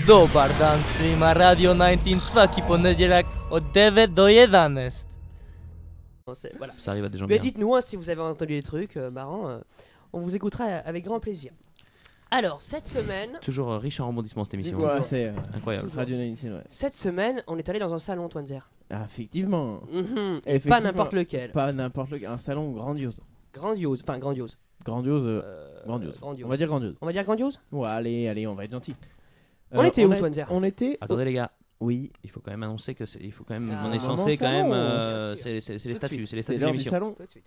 Dobar dan svima, Radio 19 svaki poniedziałek od 9 do 11. Voilà. Ça arrive à des gens Mais bien. dites-nous si vous avez entendu des trucs marrants, on vous écoutera avec grand plaisir. Alors, cette semaine, Toujours riche en rebondissements cette émission. Ouais, c'est Incroyable. Radio 19, ouais. cette semaine, on est allé dans un salon, Twanzer. Ah, effectivement. Et pas n'importe lequel. Pas n'importe lequel. Un salon grandiose. Grandiose, enfin grandiose. Grandiose. Grandiose. On va dire grandiose. On va dire grandiose. Ouais, allez, on va être gentil. On était où, Twanzer? On était. Attendez les gars, Oui. il faut quand même annoncer que il faut quand même, C'est on un est moment censé quand salon, même, bien sûr. c'est les Tout de statuts, suite. c'est les C'est statuts de l'heure du l'émission. salon. Tout de suite.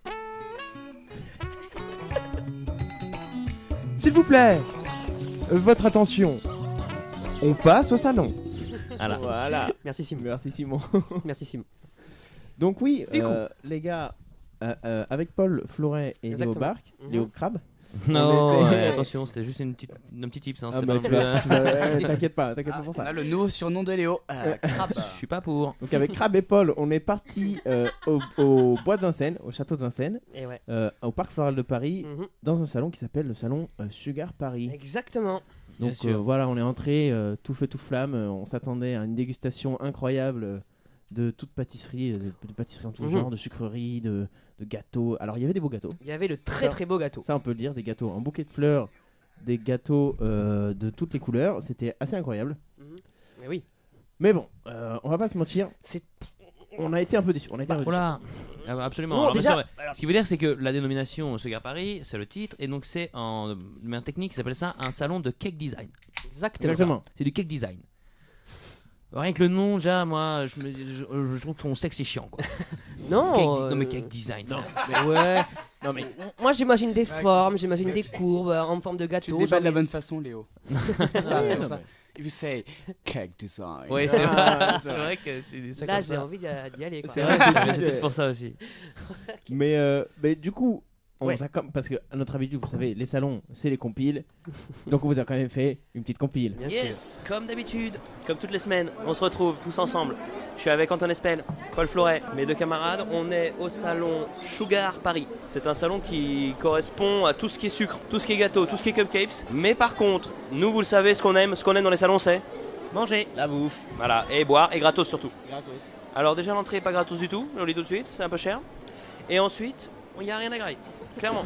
S'il vous plaît, votre attention. On passe au salon. Voilà. Voilà. Merci Simon. Merci Simon. Merci Simon. Donc oui, Du coup. les gars, avec Paul Floret et Léo Exactement. Barque, Mhm. Léo Crabbe. Non, On était- ouais, attention, c'était juste un petit tips. Hein, Ah c'était bah, pas tu vas- t'inquiète pas pour On ça. a le nouveau surnom de Léo. Je suis pas pour. Donc avec Crabbe et Paul, on est parti au bois de Vincennes, au château de Vincennes, Et ouais. au parc floral de Paris, Mhm. dans un salon qui s'appelle le salon Sugar Paris. Exactement. Bien Donc sûr. voilà, on est entré tout feu tout flamme, on s'attendait à une dégustation incroyable de toute pâtisserie, de pâtisserie en tout Mhm. genre, de sucreries, de gâteaux. Alors il y avait des beaux gâteaux, Il y avait le très très beau gâteau. ça on peut le dire, des gâteaux en bouquet de fleurs, des gâteaux de toutes les couleurs, c'était assez incroyable. Mais oui. Mais bon, on va pas se mentir, C'est. on a été un peu déçus. On a été un peu Oh là, absolument. Non, Alors, déjà- bien sûr, ce qui veut dire, c'est que la dénomination Sugar Paris, c'est le titre, et donc c'est en de manière technique, ils appellent ça un salon de cake design. Exactement. Exactement. C'est du cake design. Rien que le nom, déjà, moi, je trouve qu'on sait que c'est chiant, quoi. Non. Non, mais cake design. Non. Mais ouais. Non mais moi j'imagine des formes, j'imagine des courbes en forme de Tu gâteau. le débats de la genre- bonne façon, Léo. C'est pour ça, c'est pour non, ça. If you say cake design. Oui, c'est vrai, c'est vrai que c'est ça Là comme j'ai ça. envie d'y aller. Quoi. C'est vrai, c'est peut-être pour ça aussi. Mais du coup, on Ouais. vous a parce que à notre habitude, vous savez, les salons, c'est les compiles. Donc on vous a quand même fait une petite compile. Bien sûr. Yes, comme d'habitude, comme toutes les semaines, on se retrouve tous ensemble. Je suis avec Antoine Espel, Paul Floret, mes deux camarades. On est au salon Sugar Paris. C'est un salon qui correspond à tout ce qui est sucre, tout ce qui est gâteau, tout ce qui est cupcakes. Mais par contre, nous, vous le savez, ce qu'on aime dans les salons, c'est manger, La bouffe. voilà, et boire, et gratos surtout. Gratos. Alors déjà, l'entrée est pas gratos du tout, je le dis tout de suite, c'est un peu cher. Et ensuite, il n'y a rien à grailler, clairement.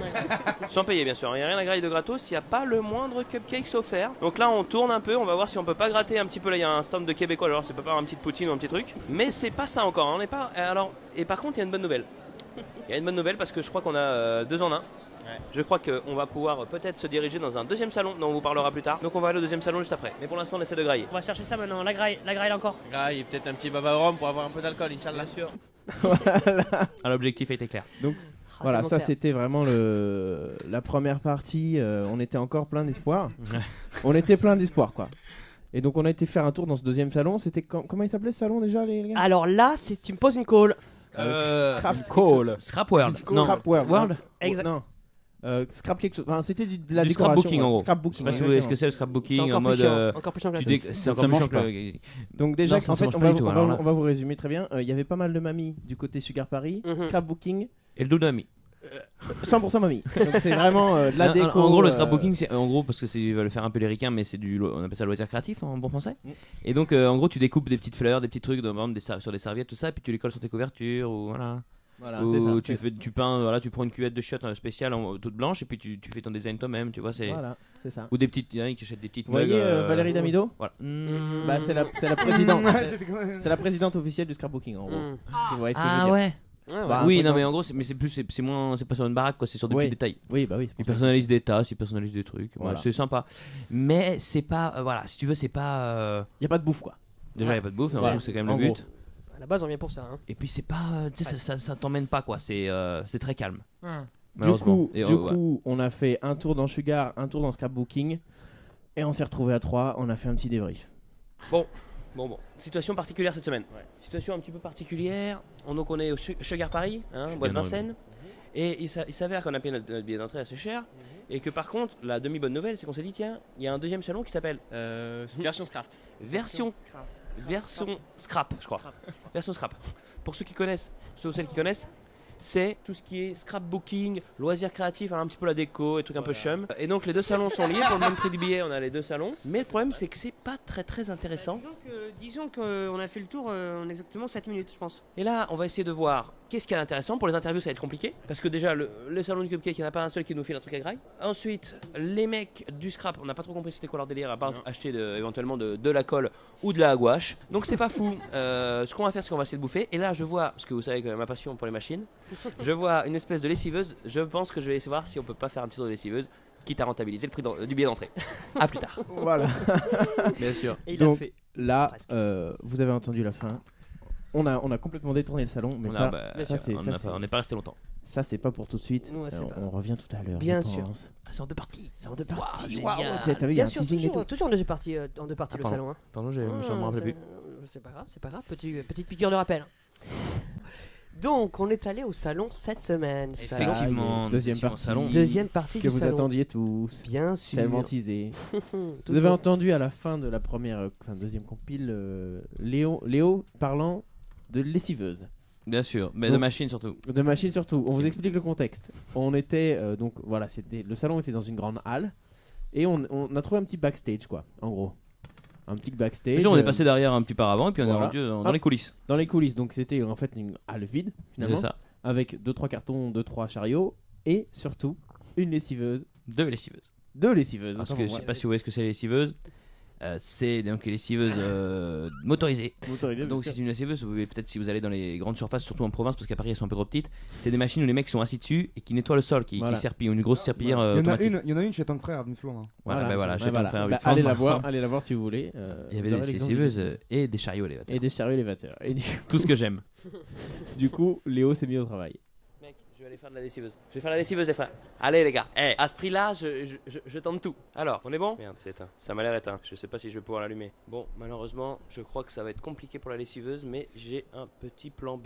Sans payer, bien sûr, il n'y a rien à grailler de gratos, il n'y a pas le moindre cupcake offert. Donc là, on tourne un peu, on va voir si on peut pas gratter un petit peu. Là, il y a un stand de Québécois, alors c'est pas faire un petit poutine ou un petit truc. Mais c'est pas ça encore, hein, on n'est pas. Alors, et par contre, il y a une bonne nouvelle. Il y a une bonne nouvelle parce que je crois qu'on a 2 en 1. Je crois qu'on va pouvoir peut-être se diriger dans un deuxième salon dont on vous parlera plus tard. Donc on va aller au deuxième salon juste après. Mais pour l'instant, on essaie de grailler. On va chercher ça maintenant, la graille encore. Ah, il y a peut-être un petit baba au rhum pour avoir un peu d'alcool, Inch'Allah. Bien sûr. Ah, l'objectif a été clair. Voilà, tellement ça clair. c'était vraiment la première partie. On était encore plein d'espoir. On était plein d'espoir, quoi. Et donc on a été faire un tour dans ce deuxième salon. C'était comment il s'appelait ce salon déjà, les gars? Alors là, tu me poses une colle. Scrap Call. Scrap World. Non. Scrap World. World. Exact. Non. Scrap quelque chose. Enfin, c'était de la Du décoration. scrapbooking, ouais. en gros. Je Scrapbooking, sais pas si vous voyez ce que c'est le C'est scrapbooking encore en plus mode. chiant. Encore plus chiant que la sauce. C'est encore Ça plus mange chiant pas. que. Donc déjà, Non, ça en se fait, mange on pas va, du tout, on va- alors là. on va vous résumer très bien. Il y avait pas mal de mamies du côté Sugar Paris, Mhm. scrapbooking, Et le Doudami. 100% mamie. Donc c'est vraiment de la déco. En gros, le scrapbooking, c'est en gros parce que ils veulent faire un peu les ricains, mais c'est on appelle ça loisir créatif en bon français. Mm. Et donc, en gros, tu découpes des petites fleurs, des petits trucs, par exemple, sur des serviettes, tout ça, puis tu les colles sur tes couvertures ou voilà. Voilà, c'est ça. Ou tu peins, voilà, tu prends une cuvette de chiottes spéciale toute blanche et puis tu fais ton design toi-même, tu vois, c'est. Voilà, c'est ça. Ou des petites, il y en a qui achètent des petites Vous voyez mugs, Valérie Damido? Voilà. Bah, c'est la présidente. C'est la présidente officielle du scrapbooking en gros. Mm. Si vous voyez ce que je veux Ah dire. ouais. Bah, un Oui, truc non, en- mais en gros, c'est moins, c'est pas sur une baraque, quoi, c'est sur des Oui. petits détails. Oui, bah oui. c'est Ils pour ça. personnalisent des tasses, ils personnalisent des trucs. Voilà. Ouais, c'est sympa. Mais c'est pas. Voilà, si tu veux, c'est pas. Y a pas de bouffe quoi. Déjà, il n'y a pas de bouffe, Voilà. c'est quand même En le gros. but. À la base, on vient pour ça. Hein. Et puis, c'est pas. Tu sais, ça t'emmène pas, quoi. C'est très calme. Du Malheureusement. coup, Et, du voilà. coup, on a fait un tour dans Sugar, un tour dans Scrapbooking, et on s'est retrouvé à 3. On a fait un petit débrief. Bon. Situation particulière cette semaine. Situation un petit peu particulière. Donc on est au Sugar Paris, hein, bois de bien Vincennes. Et il s'avère qu'on a payé notre billet d'entrée assez cher. Et que par contre, la demi-bonne nouvelle, c'est qu'on s'est dit, tiens, il y a un deuxième salon qui s'appelle Version Scraft. Version Scrap, je crois. Version Scrap. Pour ceux ou celles qui connaissent, c'est tout ce qui est scrapbooking, loisirs créatifs, un petit peu la déco et trucs un peu chum. Et donc les deux salons sont liés pour le même prix du billet, on a les deux salons. Mais le problème c'est que c'est pas très intéressant. Disons qu'on a fait le tour en exactement 7 minutes, je pense. Et là, on va essayer de voir qu'est-ce qu'il y a d'intéressant. Pour les interviews, ça va être compliqué. Parce que déjà, le salon du cupcake, il n'y en a pas un seul qui nous file un truc à graille. Ensuite, les mecs du scrap, on n'a pas trop compris c'était quoi leur délire, à part acheter éventuellement de la colle ou de la gouache. Donc c'est pas fou. Ce qu'on va faire, c'est qu'on va essayer de bouffer. Et là, je vois, parce que vous savez que ma passion pour les machines, je vois une espèce de lessiveuse. Je pense que je vais essayer de voir si on peut pas faire un petit tour de lessiveuse, quitte à rentabiliser le prix du billet d'entrée. A plus tard. Voilà. Bien sûr. Et il Donc, a fait. là, Presque. vous avez entendu la fin. On a complètement détourné le salon, mais ça, On n'est pas resté longtemps. ça c'est pas pour tout de suite. Ouais, c'est pas- On revient tout à l'heure. Bien je sûr. pense. C'est en deux parties. C'est en deux Waouh, parties. génial. T'as vu, il y a Bien un sûr, teasing et tout. toujours en deux parties, le pardon. salon. Hein. Pardon, je me rappelle plus. C'est pas grave, c'est pas grave. Petite piqûre de rappel. Donc, on est allé au salon cette semaine. Salon- Effectivement, deuxième nous étions au partie. salon. Deuxième partie Que du vous salon. attendiez tous. Bien sûr. Tellement teasé. Vous Toujours. avez entendu à la fin de la deuxième compile, Léo parlant de lessiveuse. Bien sûr, mais Donc- de machines surtout. De machine surtout. On vous explique le contexte. On était donc voilà, le salon était dans une grande halle et on a trouvé un petit backstage quoi, en gros. Un petit backstage. Déjà, on est passé derrière un petit paravent et puis on est voilà. rendu dans Hop. les coulisses. dans les coulisses. Donc c'était en fait une halle vide C'est finalement, ça. avec 2-3 cartons, 2-3 chariots et surtout une lessiveuse, Deux lessiveuses. 2 lessiveuses. Parce autant que pour je sais moi. pas si vous voyez ce que c'est les lessiveuses. C'est donc les lessiveuses motorisées. Motorisées, Donc bien c'est une lessiveuse, vous pouvez peut-être si vous allez dans les grandes surfaces, surtout en province, parce qu'à Paris elles sont un peu trop petites, c'est des machines où les mecs sont assis dessus et qui nettoient le sol, qui Voilà. serpillent, une grosse serpillière Il automatique. y en a une chez Tank Frère à Buffalo. Hein. Voilà, bah voilà, ouais, j'ai voilà. pas fait Bah, un allez la voir si vous voulez. Il y avait vous aurez des l'exemple du lessiveuses lessiveuse. et des chariots élévateurs. Et des chariots élévateurs. Et Tout ce que j'aime. du coup, Léo s'est mis au travail. Mec, je vais aller faire de la lessiveuse. Je vais faire la lessiveuse des frères. Allez les gars, à ce prix-là, je tente tout. Alors, on est bon? Merde, c'est éteint. Ça m'a l'air éteint. Je sais pas si je vais pouvoir l'allumer. Bon, malheureusement, je crois que ça va être compliqué pour la lessiveuse, mais j'ai un petit plan B.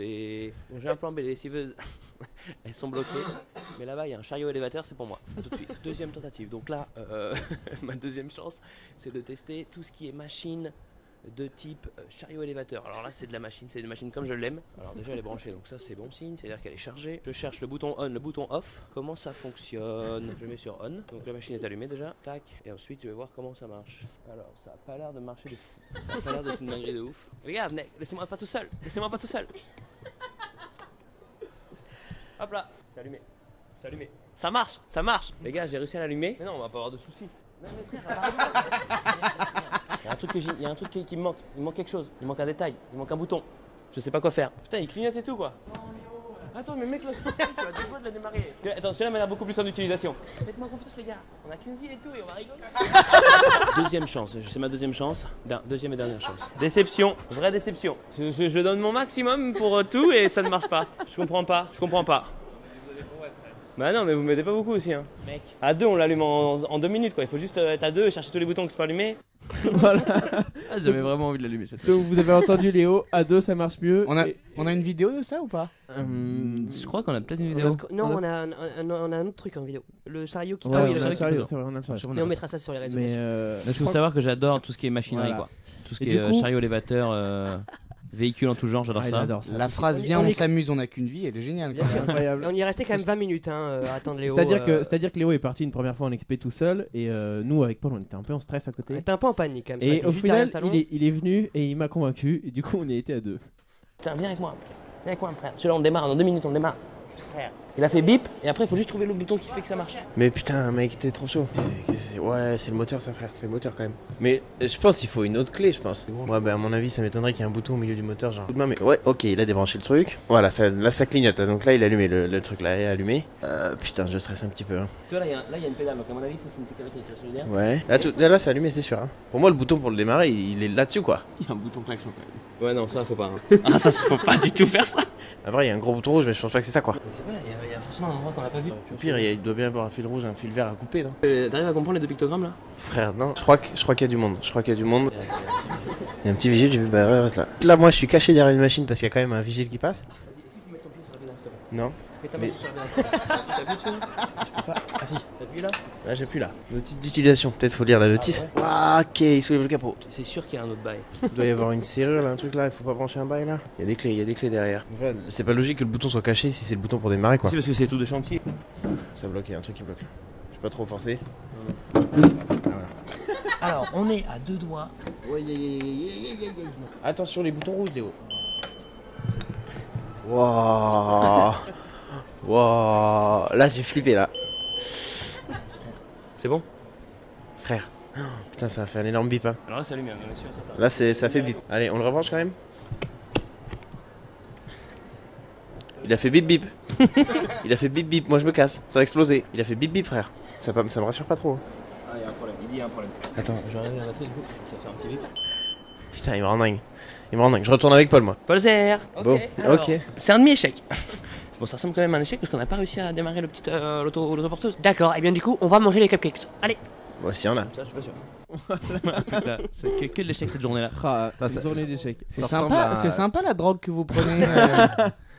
Bon, j'ai un plan B, les lessiveuses, elles sont bloquées. Mais là-bas, il y a un chariot élévateur, c'est pour moi. À tout de suite. Deuxième tentative. Donc là, ma deuxième chance, c'est de tester tout ce qui est machine de type chariot élévateur. Alors là c'est de la machine, c'est une machine comme je l'aime. Alors déjà elle est branchée, donc ça c'est bon signe, c'est à dire qu'elle est chargée. Je cherche le bouton on, le bouton off. Comment ça fonctionne? Je mets sur on, donc la machine est allumée déjà, tac, et ensuite je vais voir comment ça marche. Alors ça a pas l'air de marcher de fou, ça a pas l'air d'être une dinguerie de ouf. Les gars, venez, laissez-moi pas tout seul, laissez-moi pas tout seul. Hop là, c'est allumé, c'est allumé. Ça marche, ça marche. Les gars, j'ai réussi à l'allumer. Mais non, on va pas avoir de soucis. Non mais frère, il y a un truc qui me manque. Il me manque quelque chose. Il manque un détail. Il manque un bouton. Je sais pas quoi faire. Putain, il clignote et tout quoi. Attends, mais mec, là, tu vas deux fois de la démarrer. Attends, celui-là m'a l'air beaucoup plus en utilisation. Faites-moi confiance, les gars. On a qu'une vie et tout et on va rigoler. Deuxième chance. C'est ma deuxième chance. Deuxième et dernière chance. Déception. Vraie déception. Je donne mon maximum pour tout et ça ne marche pas. Je comprends pas. Bah non, mais vous m'aidez pas beaucoup aussi, hein. Mec. À deux, on l'allume en 2 minutes, quoi. Il faut juste être à deux et chercher tous les boutons qui sont pas allumés. Voilà. Ah, j'avais vraiment envie de l'allumer cette Donc vous avez entendu Léo, à deux ça marche mieux. On a, Et- on a une vidéo de ça ou pas? Je crois qu'on a peut-être une vidéo. Non, on a un autre truc en vidéo. Le chariot qui Ouais, passe. oui, on le a le chariot chariot, qui c'est vrai, on a le chariot. Mais on mettra ça sur les réseaux. Mais bien sûr. Là, il faut savoir que j'adore tout ce qui est machinerie, Voilà. quoi. Tout ce Et qui du est coup- chariot élévateur, véhicule en tout genre, j'adore Ah, il ça. adore ça. La phrase On est- viens, on on est- s'amuse, on a qu'une vie, elle est géniale. Bien quand sûr. même. Incroyable. On y est resté quand même 20 minutes à attendre Léo. C'est-à-dire que Léo est parti une première fois en expé tout seul et nous avec Paul on était un peu en stress à côté. T'es un peu en panique quand même. Et T'es au juste derrière final le salon. il est venu et il m'a convaincu et du coup on était à deux. Tiens, viens avec moi. Viens avec moi, frère. Celui-là, on démarre. Dans 2 minutes, on démarre. Frère. Il a fait bip et après, il faut juste trouver le bouton qui fait que ça marche. Mais putain, mec, t'es trop chaud. Ouais, c'est le moteur, ça, frère. C'est le moteur quand même. Mais je pense qu'il faut une autre clé, je pense. Ouais, bah, à mon avis, ça m'étonnerait qu'il y ait un bouton au milieu du moteur, genre. Mais ouais, ok, il a débranché le truc. Voilà, là, ça clignote. Là. Donc là, il a allumé le truc là, il est allumé. Putain, je stresse un petit peu. Hein. Tu vois, là, il y a une pédale. Donc, à mon avis, ça, c'est une sécurité. Tu vois ce que je veux dire? Ouais. Là, c'est allumé, c'est sûr. Hein. Pour moi, le bouton pour le démarrer, il est là-dessus, quoi. Il y a un bouton klaxon quand même. Ouais, non, ça, faut pas. Ah, ça, faut pas du tout faire ça. Après, il y a un gros bouton rouge, mais je pense pas que c'est ça, quoi. C'est vrai, il y a forcément un endroit qu'on n'a pas vu. Au pire, il doit bien y avoir un fil rouge, un fil vert à couper, non? T'arrives à comprendre les deux pictogrammes là? Frère, non. Je crois qu'il y a du monde. Il y a un petit vigile, j'ai vu, bah ouais, reste là. Là, moi, je suis caché derrière une machine parce qu'il y a quand même un vigile qui passe. Non. Mets ta Mais- main sur la T'appuies dessus. Ah si. T'appuies là. Là, j'ai plus là. Notice d'utilisation. Peut-être faut lire la notice. Ah, ok, il soulève le capot. C'est sûr qu'il y a un autre bail. Il doit y avoir une serrure là, un truc là. Il faut pas brancher un bail là. Il y a des clés derrière. Enfin, c'est pas logique que le bouton soit caché si c'est le bouton pour démarrer quoi. C'est parce que c'est tout de chantier. Ça bloque, il y a un truc qui bloque là. Je vais pas trop forcer. Alors, on est à 2 doigts. Attention les boutons rouges, Léo. Waouh. Waouh. Là, j'ai flippé là. C'est bon? Frère. Putain, ça a fait un énorme bip hein. Alors là, c'est allumé, on est sûr, certain. Là, ça fait bip. Allez, on le rebranche quand même. Il a fait bip bip. Il a fait bip bip. Moi, je me casse. Ça va exploser. Il a fait bip bip, frère. Ça me rassure pas trop. Ah, il y a un problème. Il dit il y a un problème. Attends. Je vais regarder la batterie du coup. Ça va faire un petit bip. Putain, il me rend dingue. Il me rend dingue. Je retourne avec Paul, moi. Paul Zer. Bon, alors, ok. c'est un demi-échec. Bon, ça ressemble quand même à un échec parce qu'on n'a pas réussi à démarrer le petit l'autoporteuse. D'accord, et bien du coup, on va manger les cupcakes. Allez. Moi, s'il y en a. Ça, je suis pas sûr. Putain, c'est que de l'échec cette journée-là. Ah, Ça, une journée d'échec. C'est Ça ressemble sympa, à- c'est sympa la drogue que vous prenez.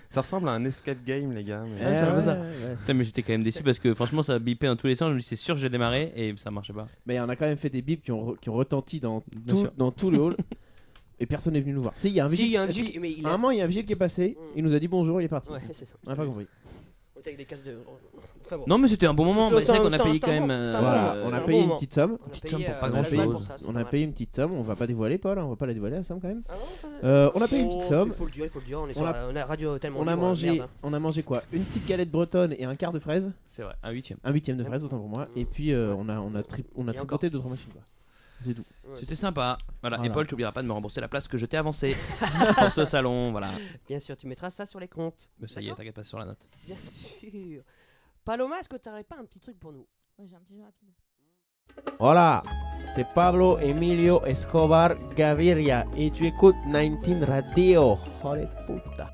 Ça ressemble à un escape game, les gars. mais- Ouais, c'est un peu ouais, ça. ouais. Putain, mais j'étais quand même déçu parce que franchement ça bipait dans tous les sens. Je me dis c'est sûr j'ai démarré et ça marchait pas. Mais on a quand même fait des bips qui ont retenti sûr. dans tout le hall. Et personne n'est venu nous voir. Si, il y a un Si, vigile. il y a un si, vigile, mais il à un a... moment, il y a un vigile qui est passé. Il nous a dit bonjour, il est parti. Ouais, c'est ça. On n'a pas compris. On était avec des casques de... Enfin bon. Non mais c'était un bon moment. C'était Mais c'est vrai un- qu'on a c'était un- payé c'était quand un même. bon- c'était un Voilà, bon on a bon payé une moment. petite somme. On a Petite payé, somme pour pas la grand-chose. balle pour ça, c'est On pas a mal. payé une petite somme. On va pas dévoiler, Paul. On va pas la dévoiler la somme quand même. Ah non, On a payé une petite somme. Il faut le dire, on est On sur a- la radio tellement On a libre, mangé, merde, hein. on a mangé quoi? Une petite galette bretonne et un quart de fraise, C'est vrai, un huitième. un huitième de fraise autant pour moi. Et puis on a Et tripoté 2-3 machines quoi. C'est tout. Ouais. C'était sympa. Voilà. Voilà. Et Paul, tu oublieras pas de me rembourser la place que je t'ai avancée pour ce salon. Voilà. Bien sûr, tu mettras ça sur les comptes. Mais ça y est, D'accord. t'inquiète pas sur la note. Bien sûr. Paloma, est-ce que t'aurais pas un petit truc pour nous? Ouais, j'ai un petit jeu rapide. Hola, c'est Pablo Emilio Escobar Gaviria et tu écoutes 19 Radio. Joder puta.